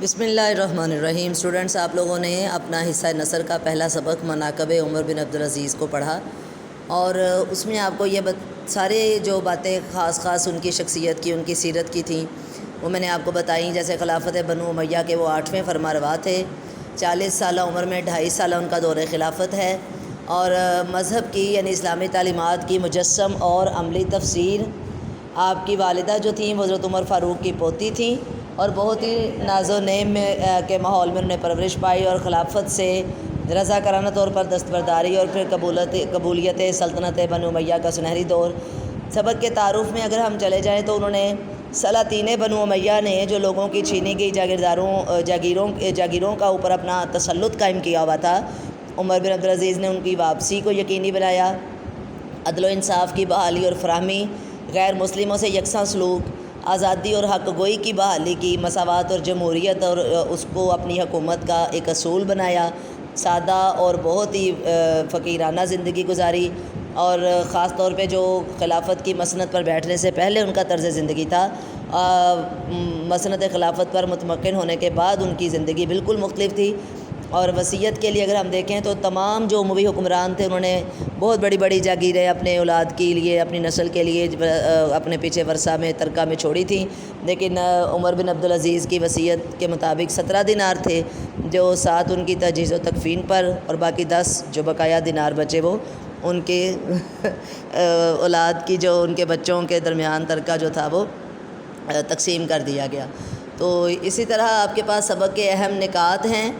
بسم اللہ الرحمن الرحیم۔ اسٹوڈنٹس، آپ لوگوں نے اپنا حصہ نثر کا پہلا سبق مناقب عمر بن عبدالعزیز کو پڑھا، اور اس میں آپ کو یہ سارے جو باتیں خاص ان کی شخصیت کی، ان کی سیرت کی تھیں، وہ میں نے آپ کو بتائیں۔ جیسے خلافت بنو امیہ کے وہ 8ویں فرمانروا تھے، 40 سالہ عمر میں 2.5 سالہ ان کا دور خلافت ہے، اور مذہب کی یعنی اسلامی تعلیمات کی مجسم اور عملی تفسیر آپ کی والدہ جو تھیں وہ حضرت عمر فاروق کی پوتی تھیں، اور بہت ہی ناز و نعم کے ماحول میں انہوں نے پرورش پائی، اور خلافت سے رضاکارانہ طور پر دستبرداری اور پھر قبولیت سلطنت بنو امیہ کا سنہری دور۔ سبق کے تعارف میں اگر ہم چلے جائیں تو انہوں نے سلاطین بنو امیہ نے جو لوگوں کی چھینی گئی جاگیروں کا اوپر اپنا تسلط قائم کیا ہوا تھا، عمر بن عبدالعزیز نے ان کی واپسی کو یقینی بنایا، عدل و انصاف کی بحالی اور فراہمی، غیر مسلموں سے یکساں سلوک، آزادی اور حق گوئی کی بحالی کی، مساوات اور جمہوریت اور اس کو اپنی حکومت کا ایک اصول بنایا، سادہ اور بہت ہی فقیرانہ زندگی گزاری، اور خاص طور پہ جو خلافت کی مسند پر بیٹھنے سے پہلے ان کا طرز زندگی تھا، مسند خلافت پر متمکن ہونے کے بعد ان کی زندگی بالکل مختلف تھی۔ اور وصیت کے لیے اگر ہم دیکھیں تو تمام جو اموی حکمران تھے انہوں نے بہت بڑی بڑی جاگیریں اپنے اولاد کے لیے، اپنی نسل کے لیے اپنے پیچھے ورثہ میں ترکہ میں چھوڑی تھیں، لیکن عمر بن عبدالعزیز کی وصیت کے مطابق 17 دینار تھے، جو 7 ان کی تجہیز و تکفین پر، اور باقی 10 جو بقایا دینار بچے وہ ان کے اولاد کی، جو ان کے بچوں کے درمیان ترکہ جو تھا وہ تقسیم کر دیا گیا۔ تو اسی طرح آپ کے پاس سبق کے اہم نکات ہیں،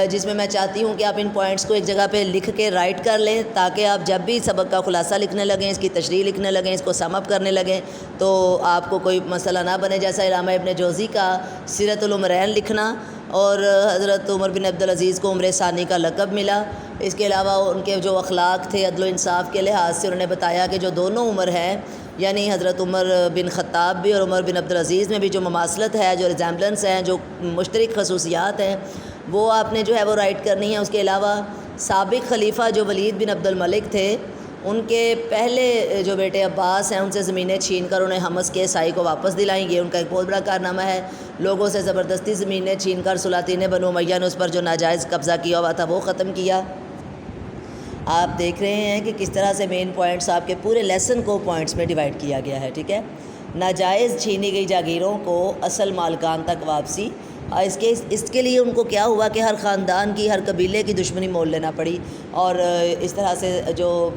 جس میں میں چاہتی ہوں کہ آپ ان پوائنٹس کو ایک جگہ پہ لکھ کے رائٹ کر لیں، تاکہ آپ جب بھی سبق کا خلاصہ لکھنے لگیں، اس کی تشریح لکھنے لگیں، اس کو سم اپ کرنے لگیں، تو آپ کو کوئی مسئلہ نہ بنے۔ جیسا علامہ ابن جوزی کا سیرت العمرین لکھنا، اور حضرت عمر بن عبدالعزیز کو عمر ثانی کا لقب ملا۔ اس کے علاوہ ان کے جو اخلاق تھے عدل و انصاف کے لحاظ سے، انہوں نے بتایا کہ جو دونوں عمر ہیں، یعنی حضرت عمر بن خطاب بھی اور عمر بن عبدالعزیز میں بھی جو مماثلت ہے، جو ریزیمبلنس ہیں، جو مشترک خصوصیات ہیں، وہ آپ نے جو ہے وہ رائٹ کرنی ہے۔ اس کے علاوہ سابق خلیفہ جو ولید بن عبد الملک تھے، ان کے پہلے جو بیٹے عباس ہیں، ان سے زمینیں چھین کر انہیں حمص کے عیسائی کو واپس دلائیں گے، ان کا ایک بہت بڑا کارنامہ ہے۔ لوگوں سے زبردستی زمینیں چھین کر سلاطین بنو امیہ نے اس پر جو ناجائز قبضہ کیا ہوا تھا وہ ختم کیا۔ آپ دیکھ رہے ہیں کہ کس طرح سے مین پوائنٹس آپ کے پورے لیسن کو پوائنٹس میں ڈیوائڈ کیا گیا ہے، ٹھیک ہے۔ ناجائز چھینی گئی جاگیروں کو اصل مالکان تک واپسی، اس کے لیے ان کو کیا ہوا کہ ہر خاندان کی، ہر قبیلے کی دشمنی مول لینا پڑی، اور اس طرح سے جو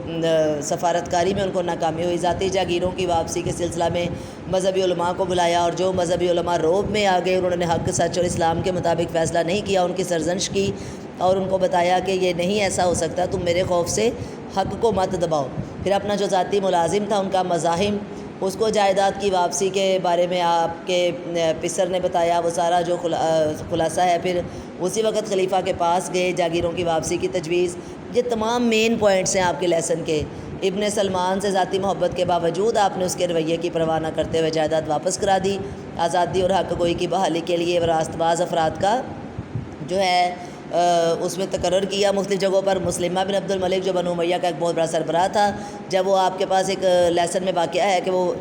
سفارتکاری میں ان کو ناکامی ہوئی۔ ذاتی جاگیروں کی واپسی کے سلسلہ میں مذہبی علماء کو بلایا، اور جو مذہبی علماء روب میں آ گئے، انہوں نے حق، سچ اور اسلام کے مطابق فیصلہ نہیں کیا، ان کی سرزنش کی، اور ان کو بتایا کہ یہ نہیں ایسا ہو سکتا، تم میرے خوف سے حق کو مت دباؤ۔ پھر اپنا جو ذاتی ملازم تھا ان کا مزاحم، اس کو جائیداد کی واپسی کے بارے میں آپ کے پسر نے بتایا، وہ سارا جو خلاصہ ہے۔ پھر اسی وقت خلیفہ کے پاس گئے، جاگیروں کی واپسی کی تجویز۔ یہ تمام مین پوائنٹس ہیں آپ کے لیسن کے۔ ابن سلمان سے ذاتی محبت کے باوجود آپ نے اس کے رویے کی پرواہ نہ کرتے ہوئے جائیداد واپس کرا دی۔ آزادی اور حق گوئی کی بحالی کے لیے راست باز افراد کا جو ہے اس میں تقرر کیا مختلف جگہوں پر۔ مسلمہ بن عبد الملک جو بنو امیہ کا ایک بہت بڑا سربراہ تھا، جب وہ آپ کے پاس ایک لیسن میں واقعہ ہے کہ وہ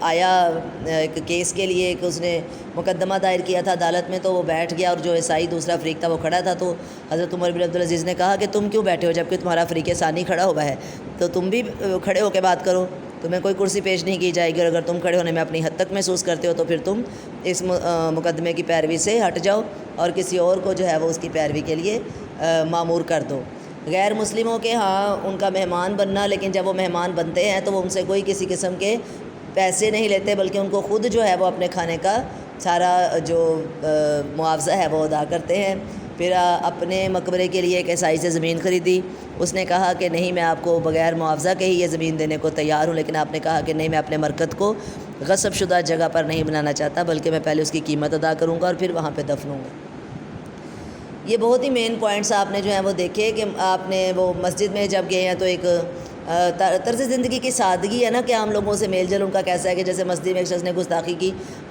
آیا ایک کیس کے لیے، کہ اس نے مقدمہ دائر کیا تھا عدالت میں، تو وہ بیٹھ گیا، اور جو عیسائی دوسرا فریق تھا وہ کھڑا تھا، تو حضرت عمر بن عبدالعزیز نے کہا کہ تم کیوں بیٹھے ہو جبکہ تمہارا فریق ثانی کھڑا ہوا ہے، تو تم بھی کھڑے ہو کے بات کرو، تمہیں کوئی کرسی پیش نہیں کی جائے گی، اور اگر تم کھڑے ہونے میں اپنی حد تک محسوس کرتے ہو تو پھر تم اس مقدمے کی پیروی سے ہٹ جاؤ، اور کسی اور کو جو ہے وہ اس کی پیروی کے لیے مامور کر دو۔ غیر مسلموں کے ہاں ان کا مہمان بننا، لیکن جب وہ مہمان بنتے ہیں تو وہ ان سے کوئی کسی قسم کے پیسے نہیں لیتے، بلکہ ان کو خود جو ہے وہ اپنے کھانے کا سارا جو معاوضہ ہے وہ ادا کرتے ہیں۔ پھر اپنے مقبرے کے لیے ایک عیسائی سے زمین خریدی، اس نے کہا کہ نہیں، میں آپ کو بغیر معاوضہ کے ہی یہ زمین دینے کو تیار ہوں، لیکن آپ نے کہا کہ نہیں، میں اپنے مرکز کو غصب شدہ جگہ پر نہیں بنانا چاہتا، بلکہ میں پہلے اس کی قیمت ادا کروں گا اور پھر وہاں پہ دفنوں گا۔ یہ بہت ہی مین پوائنٹس آپ نے جو ہیں وہ دیکھے، کہ آپ نے وہ مسجد میں جب گئے ہیں تو ایک طرز زندگی کی سادگی ہے نا، کہ عام لوگوں سے میل جل ان کا کیسا ہے، کہ جیسے مسجد میں ایک شخص نے گستاخی کی،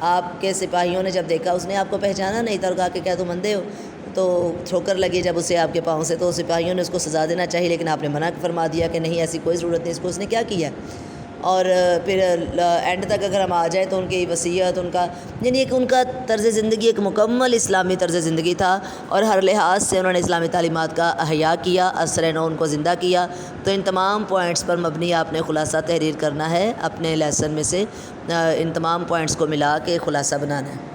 آپ کے سپاہیوں نے جب دیکھا، اس نے آپ کو پہچانا نہیں تھا اور کہا کہ کیا تم اندھے ہو، تو ٹھوکر لگی جب اسے آپ کے پاؤں سے، تو سپاہیوں نے اس کو سزا دینا چاہیے، لیکن آپ نے منع فرما دیا کہ نہیں، ایسی کوئی ضرورت نہیں، اس کو اس نے کیا کیا، اور پھر اینڈ تک اگر ہم آ جائیں تو ان کی وصیت، ان کا یعنی ایک ان کا طرز زندگی ایک مکمل اسلامی طرز زندگی تھا، اور ہر لحاظ سے انہوں نے اسلامی تعلیمات کا احیاء کیا، اثر نو ان کو زندہ کیا۔ تو ان تمام پوائنٹس پر مبنی آپ نے خلاصہ تحریر کرنا ہے، اپنے لیسن میں سے ان تمام پوائنٹس کو ملا کے خلاصہ بنانا ہے۔